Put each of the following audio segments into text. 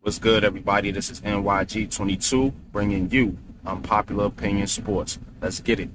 What's good, everybody? This is NYG22 bringing you Unpopular Opinion Sports. Let's get it.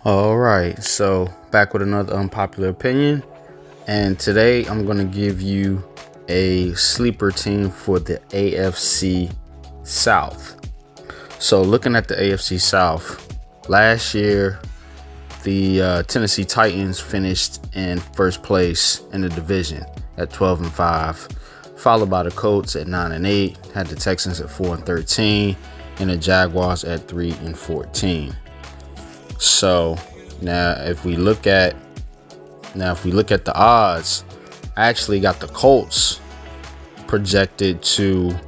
All right, so back with another unpopular opinion, and today I'm going to give you a sleeper team for the AFC South. So looking at the AFC South, last year the Tennessee Titans finished in first place in the division at 12-5, followed by the Colts at 9-8, had the Texans at 4-13, and the Jaguars at 3-14. So now if we look at the odds, I actually got the Colts projected to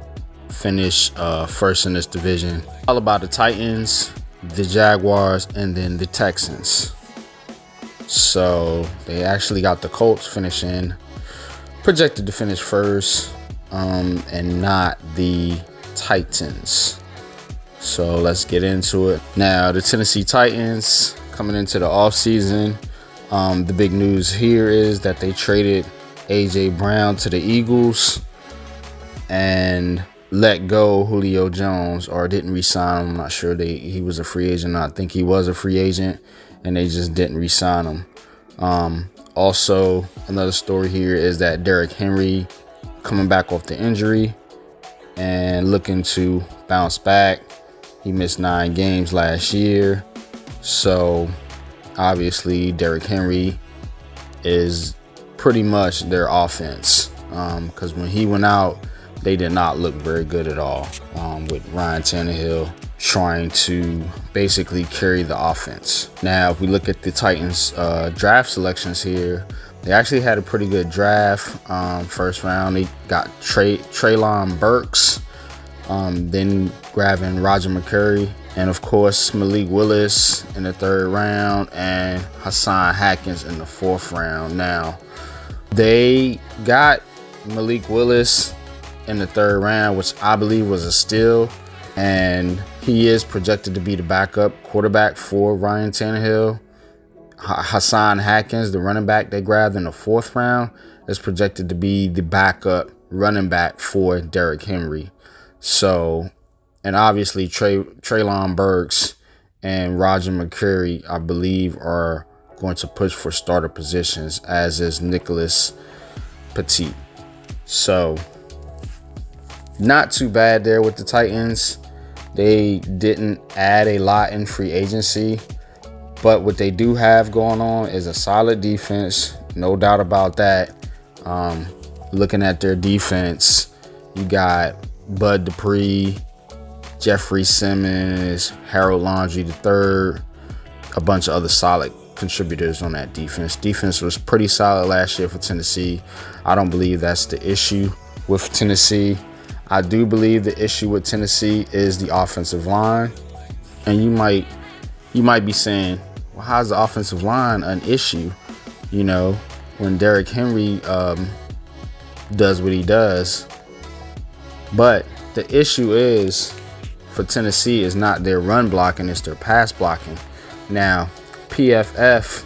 finish first in this division, followed by the Titans, the Jaguars, and then the Texans. So they actually got the Colts finishing projected to finish first, and not the Titans. So let's get into it. Now, the Tennessee Titans coming into the offseason. The big news here is that they traded A.J. Brown to the Eagles and let go Julio Jones, or didn't re-sign him. I'm not sure he was a free agent. I think he was a free agent, and they just didn't re-sign him. Also, another story here is that Derrick Henry coming back off the injury and looking to bounce back. He missed 9 games last year. So obviously Derrick Henry is pretty much their offense, because when he went out, they did not look very good at all, with Ryan Tannehill trying to basically carry the offense. Now, if we look at the Titans draft selections here, they actually had a pretty good draft. First round, they got Treylon Burks, then grabbing Roger McCurry, and of course Malik Willis in the 3rd round, and Hassan Haskins in the 4th round. Now, they got Malik Willis in the 3rd round, which I believe was a steal, and he is projected to be the backup quarterback for Ryan Tannehill. Hassan Haskins, the running back they grabbed in the 4th round, is projected to be the backup running back for Derrick Henry. So, and obviously Treylon Burks and Roger McCurry, I believe, are going to push for starter positions, as is Nicholas Petit. So, not too bad there with the Titans. They didn't add a lot in free agency, but what they do have going on is a solid defense, no doubt about that. Looking at their defense, you got Bud Dupree, Jeffrey Simmons, Harold Landry III, a bunch of other solid contributors on that defense. Defense was pretty solid last year for Tennessee. I don't believe that's the issue with Tennessee. I do believe the issue with Tennessee is the offensive line. And you might be saying, well, how's the offensive line an issue? You know, when Derrick Henry does what he does. But the issue is for Tennessee is not their run blocking, it's their pass blocking. Now, PFF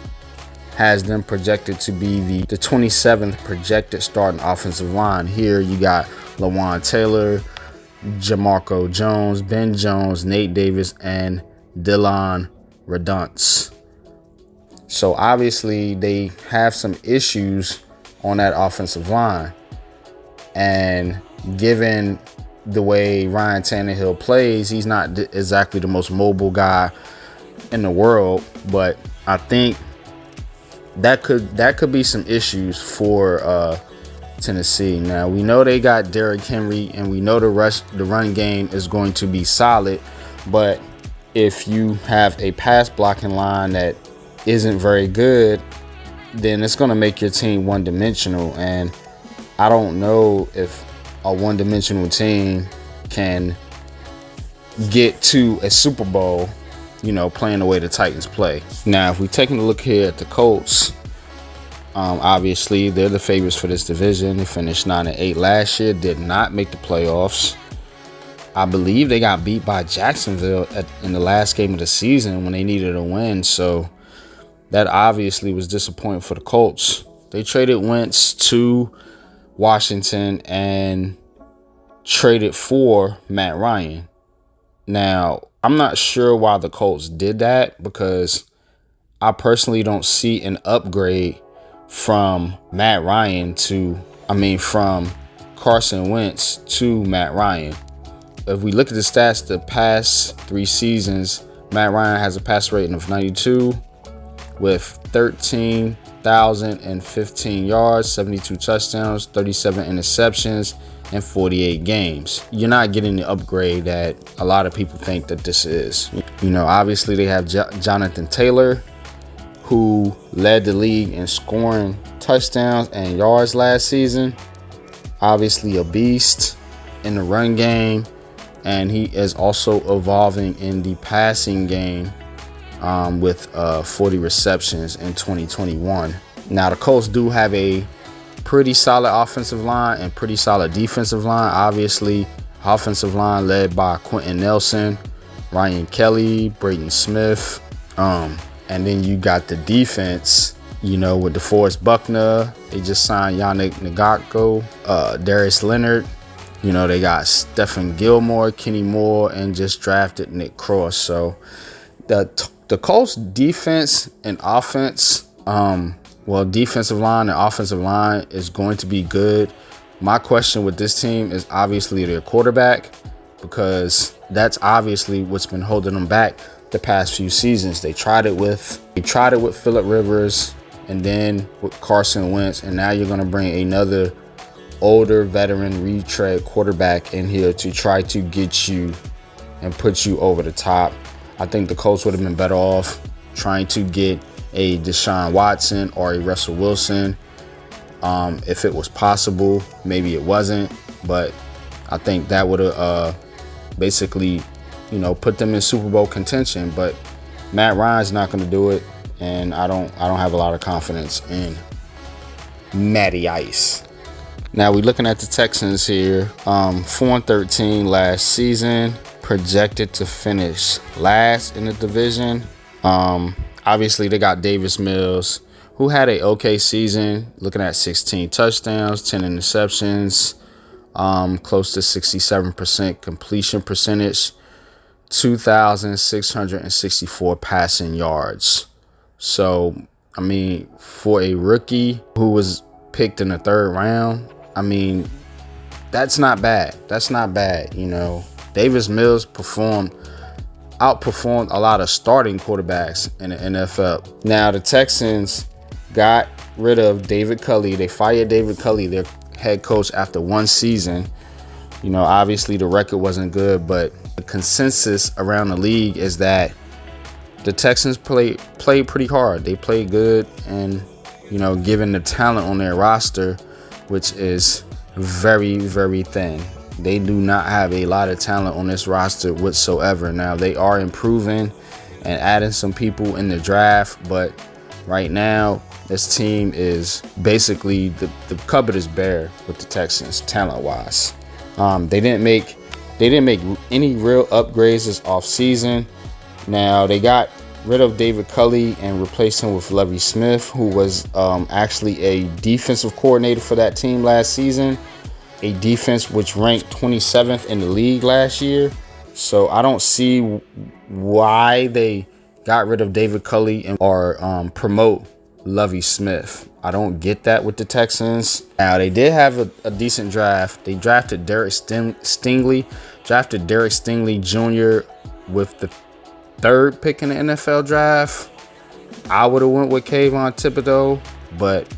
has them projected to be the 27th projected starting offensive line. Here you got Lawan Taylor, Jamarco Jones, Ben Jones, Nate Davis, and Dylan Redunce. So obviously they have some issues on that offensive line. And given the way Ryan Tannehill plays, he's not exactly the most mobile guy in the world, but I think that could be some issues for Tennessee. Now, we know they got Derrick Henry, and we know the run game is going to be solid, but if you have a pass blocking line that isn't very good, then it's going to make your team one-dimensional, and I don't know if a one-dimensional team can get to a Super Bowl, playing the way the Titans play. Now, if we're taking a look here at the Colts, obviously they're the favorites for this division. They finished 9-8 last year, did not make the playoffs. I believe they got beat by Jacksonville in the last game of the season when they needed a win. So that obviously was disappointing for the Colts. They traded Wentz to Washington and traded for Matt Ryan. Now, I'm not sure why the Colts did that, because I personally don't see an upgrade from from Carson Wentz to Matt Ryan. If we look at the stats, the past 3 seasons, Matt Ryan has a pass rating of 92 with 13,015 yards, 72 touchdowns, 37 interceptions, and 48 games. You're not getting the upgrade that a lot of people think that this is. Obviously they have Jonathan Taylor, who led the league in scoring touchdowns and yards last season. Obviously a beast in the run game, and he is also evolving in the passing game with 40 receptions in 2021. Now, the Colts do have a pretty solid offensive line and pretty solid defensive line. Obviously, offensive line led by Quentin Nelson, Ryan Kelly, Braden Smith. And then you got the defense, with DeForest Buckner. They just signed Yannick Ngakoue, Darius Leonard. They got Stephen Gilmore, Kenny Moore, and just drafted Nick Cross. So the Colts defense and offense, defensive line and offensive line is going to be good. My question with this team is obviously their quarterback, because that's obviously what's been holding them back the past few seasons. They tried it with Phillip Rivers and then with Carson Wentz, and now you're going to bring another older veteran retread quarterback in here to try to get you and put you over the top. I think the Colts would have been better off trying to get a Deshaun Watson or a Russell Wilson if it was possible. Maybe it wasn't, but I think that would have basically put them in Super Bowl contention. But Matt Ryan's not going to do it, and I don't have a lot of confidence in Matty Ice. Now we're looking at the Texans here. 4-13 last season, projected to finish last in the division. Obviously they got Davis Mills, who had a okay season, looking at 16 touchdowns, 10 interceptions, close to 67% completion percentage, 2,664 passing yards. So, for a rookie who was picked in the 3rd round, that's not bad. Davis Mills outperformed a lot of starting quarterbacks in the NFL. Now, the Texans got rid of David Culley. They fired David Culley, their head coach, after 1 season. Obviously the record wasn't good, but the consensus around the league is that the Texans played pretty hard. They played good, and given the talent on their roster, which is very, very thin. They do not have a lot of talent on this roster whatsoever. Now, they are improving and adding some people in the draft, but right now, this team is basically, the cupboard is bare with the Texans, talent-wise. They didn't make any real upgrades this offseason. Now, they got rid of David Culley and replaced him with Lovie Smith, who was actually a defensive coordinator for that team last season, a defense which ranked 27th in the league last year. So I don't see why they got rid of David Culley or promote Lovie Smith. I don't get that with the Texans. Now, they did have a decent draft. They drafted Derek Stingley Jr. with the 3rd pick in the NFL draft. I would have went with Kayvon Thibodeau, but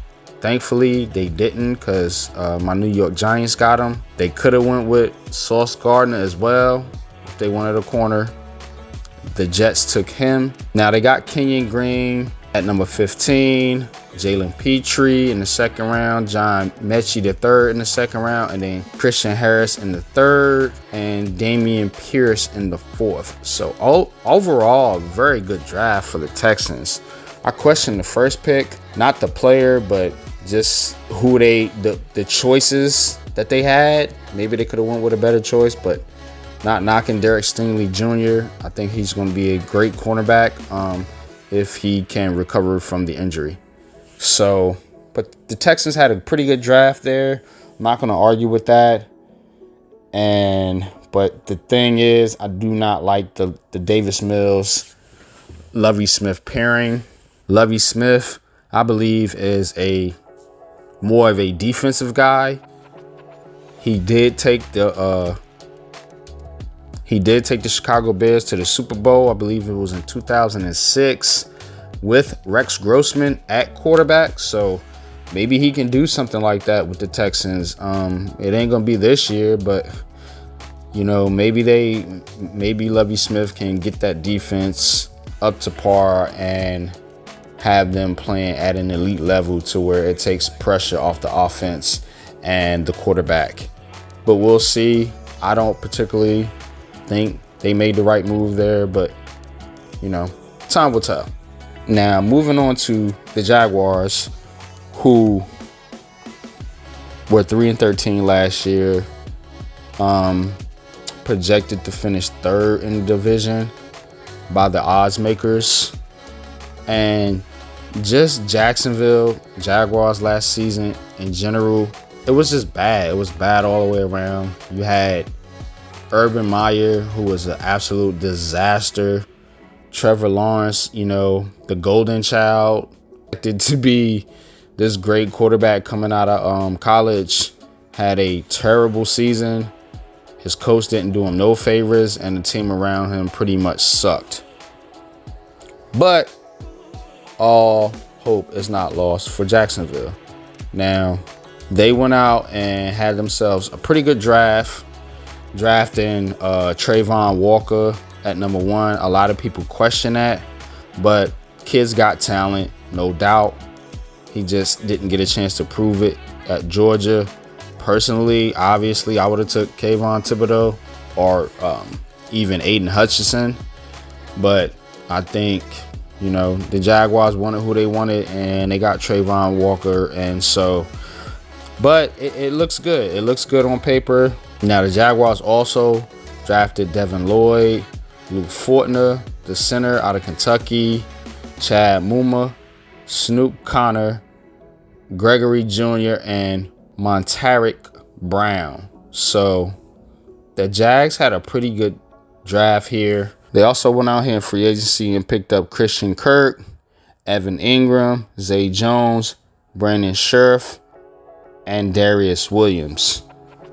thankfully they didn't, because my New York Giants got him. They could have went with Sauce Gardner as well if they wanted a corner. The Jets took him. Now they got Kenyon Green at number 15, Jalen Petrie in the 2nd round, John Mechie the 3rd in the 2nd round, and then Christian Harris in the 3rd, and Dameon Pierce in the 4th. So overall, very good draft for the Texans. I question the 1st pick, not the player, but just who the choices that they had. Maybe they could have went with a better choice, but Not knocking Derek Stingley Jr. I think he's going to be a great cornerback if he can recover from the injury. So, but the Texans had a pretty good draft there. I'm not going to argue with that. But the thing is, I do not like the Davis Mills, Lovie Smith pairing. Lovie Smith, I believe, is more of a defensive guy. He did take the Chicago Bears to the Super Bowl. I believe it was in 2006 with Rex Grossman at quarterback. So maybe he can do something like that with the Texans. It ain't gonna be this year, but maybe Lovie Smith can get that defense up to par and have them playing at an elite level to where it takes pressure off the offense and the quarterback. But we'll see. I don't particularly think they made the right move there, but time will tell. Now, moving on to the Jaguars, who were 3-13 last year, projected to finish third in the division by the odds makers. And just Jacksonville Jaguars last season in general, it was just bad. It was bad all the way around. You had Urban Meyer, who was an absolute disaster. Trevor Lawrence, the golden child, expected to be this great quarterback coming out of college, had a terrible season. His coach didn't do him no favors, and the team around him pretty much sucked. But all hope is not lost for Jacksonville. Now, they went out and had themselves a pretty good draft, drafting Trayvon Walker at number 1. A lot of people question that, but kid's got talent, no doubt. He just didn't get a chance to prove it at Georgia. Personally, obviously, I would have took Kayvon Thibodeau or even Aiden Hutchinson. But I think, the Jaguars wanted who they wanted, and they got Trayvon Walker. And so, but it looks good. It looks good on paper. Now, the Jaguars also drafted Devin Lloyd, Luke Fortner, the center out of Kentucky, Chad Muma, Snoop Connor, Gregory Jr., and Montaric Brown. So the Jags had a pretty good draft here. They also went out here in free agency and picked up Christian Kirk, Evan Ingram, Zay Jones, Brandon Scherf, and Darius Williams.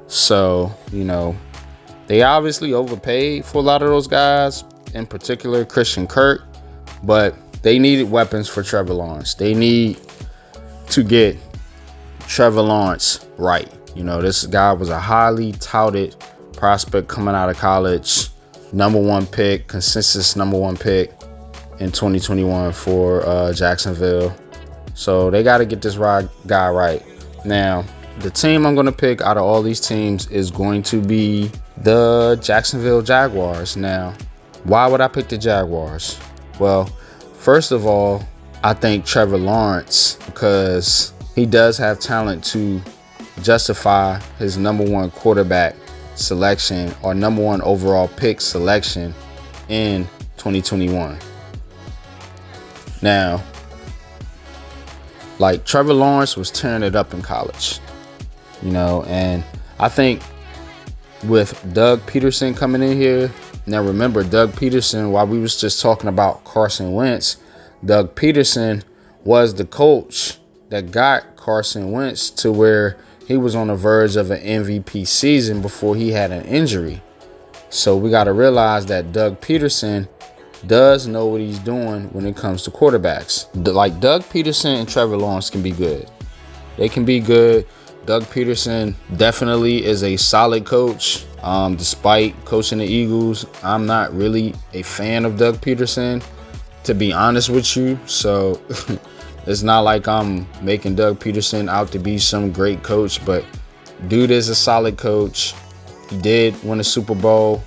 So, they obviously overpaid for a lot of those guys, in particular Christian Kirk, but they needed weapons for Trevor Lawrence. They need to get Trevor Lawrence right. This guy was a highly touted prospect coming out of college, number 1 pick, consensus number 1 pick in 2021 for Jacksonville. So they got to get this guy right. Now, the team I'm going to pick out of all these teams is going to be the Jacksonville Jaguars. Now, why would I pick the Jaguars? Well, first of all, I think Trevor Lawrence, because he does have talent to justify his number 1 quarterback selection or number 1 overall pick selection in 2021. Now, Trevor Lawrence was tearing it up in college, and I think with Doug Peterson coming in here, now remember Doug Peterson, while we was just talking about Carson Wentz, Doug Peterson was the coach that got Carson Wentz to where he was on the verge of an MVP season before he had an injury. So we got to realize that Doug Peterson does know what he's doing when it comes to quarterbacks. Doug Peterson and Trevor Lawrence can be good. They can be good. Doug Peterson definitely is a solid coach. Despite coaching the Eagles, I'm not really a fan of Doug Peterson, to be honest with you. So it's not like I'm making Doug Peterson out to be some great coach, but dude is a solid coach. He did win a Super Bowl,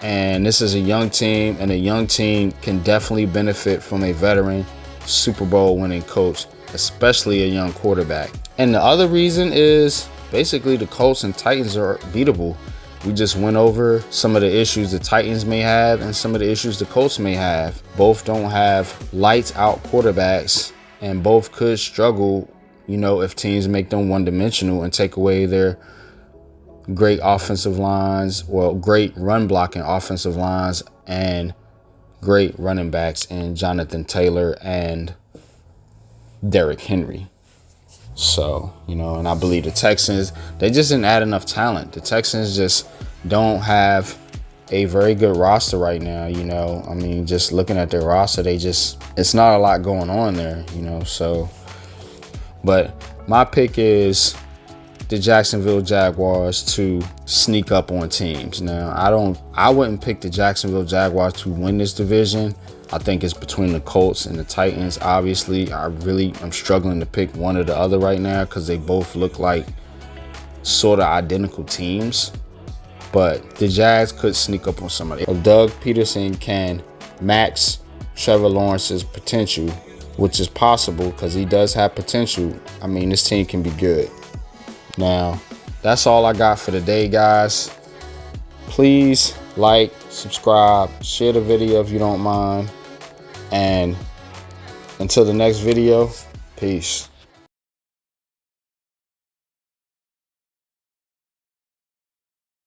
and this is a young team, and a young team can definitely benefit from a veteran Super Bowl winning coach, especially a young quarterback. And the other reason is basically the Colts and Titans are beatable. We just went over some of the issues the Titans may have and some of the issues the Colts may have. Both don't have lights out quarterbacks, and both could struggle, if teams make them one-dimensional and take away their great offensive lines, great run blocking offensive lines, and great running backs in Jonathan Taylor and Derrick Henry. So, and I believe the Texans, they just didn't add enough talent. The Texans just don't have a very good roster right now, I mean, just looking at their roster, it's not a lot going on there, so. But my pick is the Jacksonville Jaguars to sneak up on teams. Now, I wouldn't pick the Jacksonville Jaguars to win this division. I think it's between the Colts and the Titans. Obviously, I'm struggling to pick one or the other right now because they both look like sort of identical teams. But the Jags could sneak up on somebody. If Doug Peterson can max Trevor Lawrence's potential, which is possible because he does have potential, I mean, this team can be good. Now, that's all I got for today, guys. Please like, subscribe, share the video if you don't mind. And until the next video, peace.